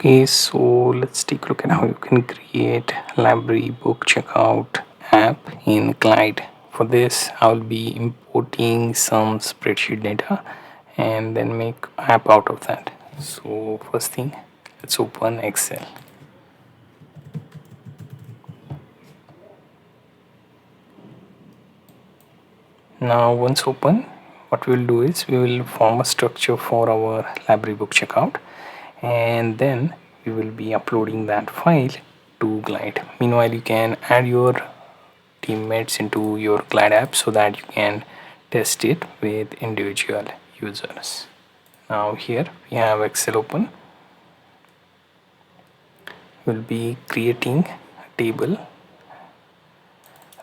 Okay, so let's take a look at how you can create library book checkout app in Glide. For this, I'll be importing some spreadsheet data and then make app out of that. So first thing, let's open Excel. Now once open, what we'll do is we will form a structure for our library book checkout, and then we will be uploading that file to Glide. Meanwhile, you can add your teammates into your Glide app so that you can test it with individual users. Now here we have Excel open. We'll be creating a table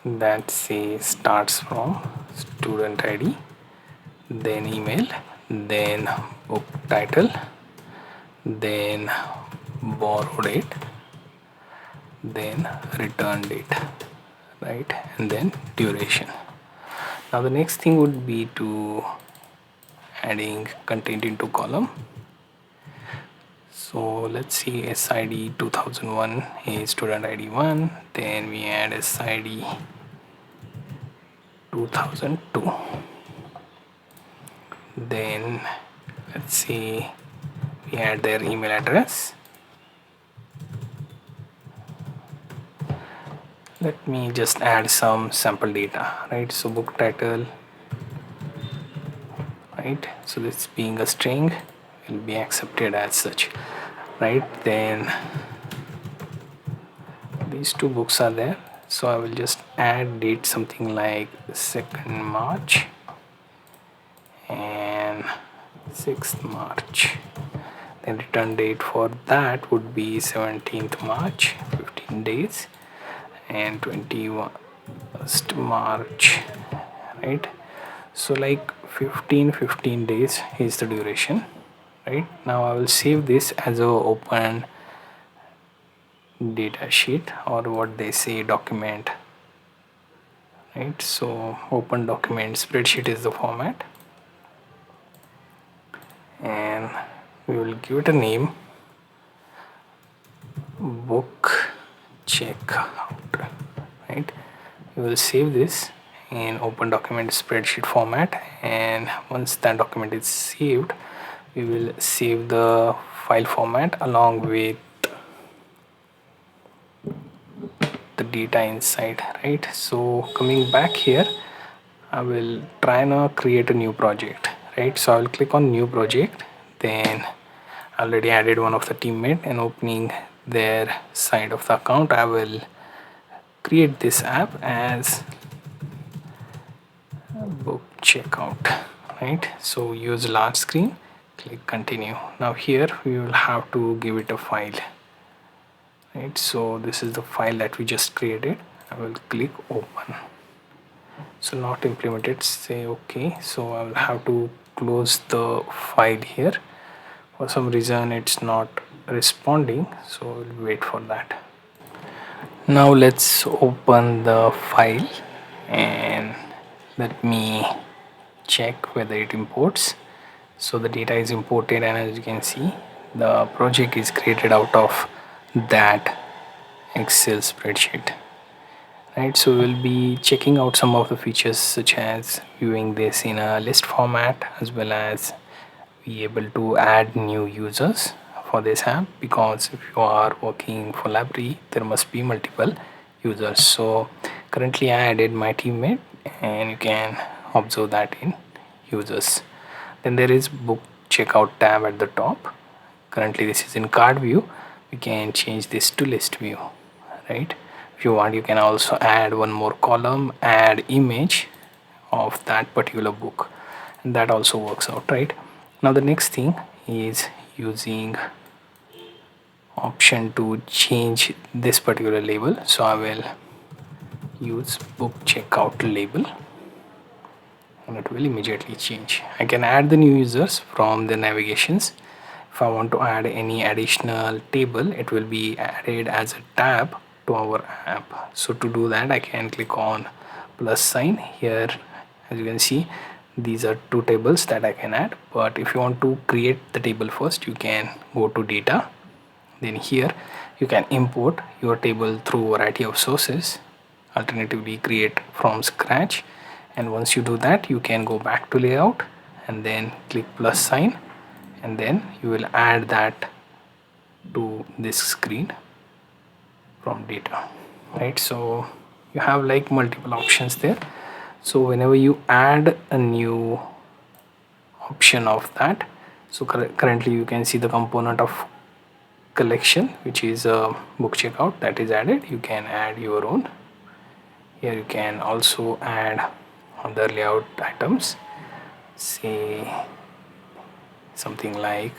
that says starts from student ID, then email, then book title, then borrow date, then return date, right, and then duration. Now the next thing would be to adding content into column. So let's see, SID 2001 is student ID 1, then we add SID 2002, then let's see, we add their email address. Let me just add some sample data, right? So book title, right? So this being a string will be accepted as such, right? Then these two books are there, so I will just add date something like 2nd March and 6th March. Then return date for that would be 17th March, 15 days, and 21st March, right? So like 15 days is the duration, right? Now I will save this as a open data sheet, or what they say, document, right? So open document spreadsheet is the format, and we will give it a name, book checkout, right? We will save this in open document spreadsheet format, and once that document is saved, we will save the file format along with the data inside, right? So coming back here, I will try now create a new project, right? So I will click on new project, then I already added one of the teammate, and opening their side of the account, I will create this app as book checkout, right? So use large screen, click continue. Now here we will have to give it a file, right? So this is the file that we just created. I will click open. So not implemented, say okay. So I will have to close the file here. For some reason it's not responding, so we'll wait for that. Now let's open the file and let me check whether it imports. So the data is imported, and as you can see, the project is created out of that Excel spreadsheet, right? So we'll be checking out some of the features, such as viewing this in a list format, as well as be able to add new users for this app, because if you are working for library, there must be multiple users. So currently I added my teammate, and you can observe that in users. Then there is book checkout tab at the top. Currently this is in card view. We can change this to list view, right? If you want, you can also add one more column, add image of that particular book, and that also works out, right? Now the next thing is using option to change this particular label. So I will use book checkout label, and it will immediately change. I can add the new users from the navigations. If I want to add any additional table, it will be added as a tab to our app. So to do that, I can click on plus sign here. As you can see, these are two tables that I can add, but if you want to create the table first, you can go to data, Then here you can import your table through variety of sources, alternatively create from scratch. And once you do that, you can go back to layout and then click plus sign, and then you will add that to this screen from data, right? So you have like multiple options there. So whenever you add a new option of that, so currently you can see the component of collection, which is a book checkout, that is added. You can add your own. Here you can also add other layout items, say something like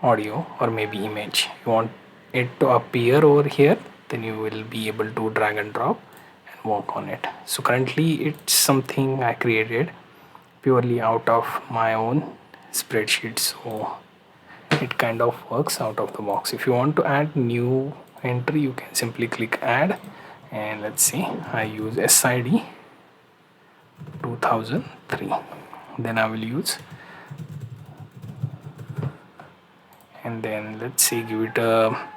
audio or maybe image. You want it to appear over here, then you will be able to drag and drop and work on it. So currently it's something I created purely out of my own spreadsheet, so it kind of works out of the box. If you want to add new entry, you can simply click add, and let's see, I use SID 2003. Then I will use, and then let's say give it a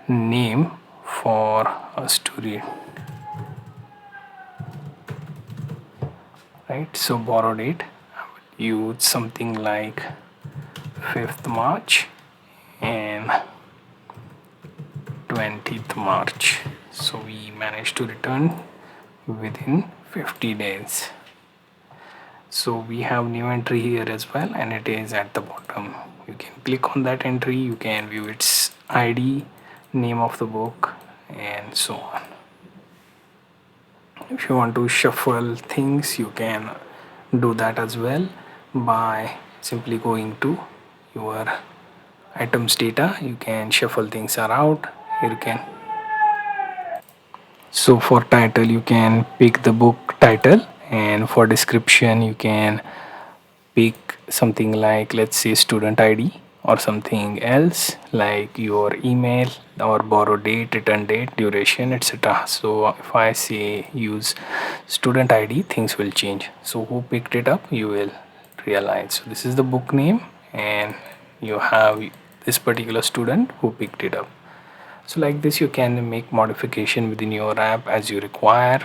name for us to read, right? So borrow date, I will use something like 5th March and 20th March. So we managed to return within 50 days. So we have new entry here as well, and it is at the bottom. You can click on that entry, you can view its ID, name of the book, and so on. If you want to shuffle things, you can do that as well by simply going to your items data. You can shuffle things around. Here you can, so for title you can pick the book title, and for description you can pick something like, let's say, student ID, or something else like your email or borrow date, return date, duration, etc. So if I say use student ID, things will change. So who picked it up, you will realize. So this is the book name, and you have this particular student who picked it up. So like this you can make modification within your app as you require.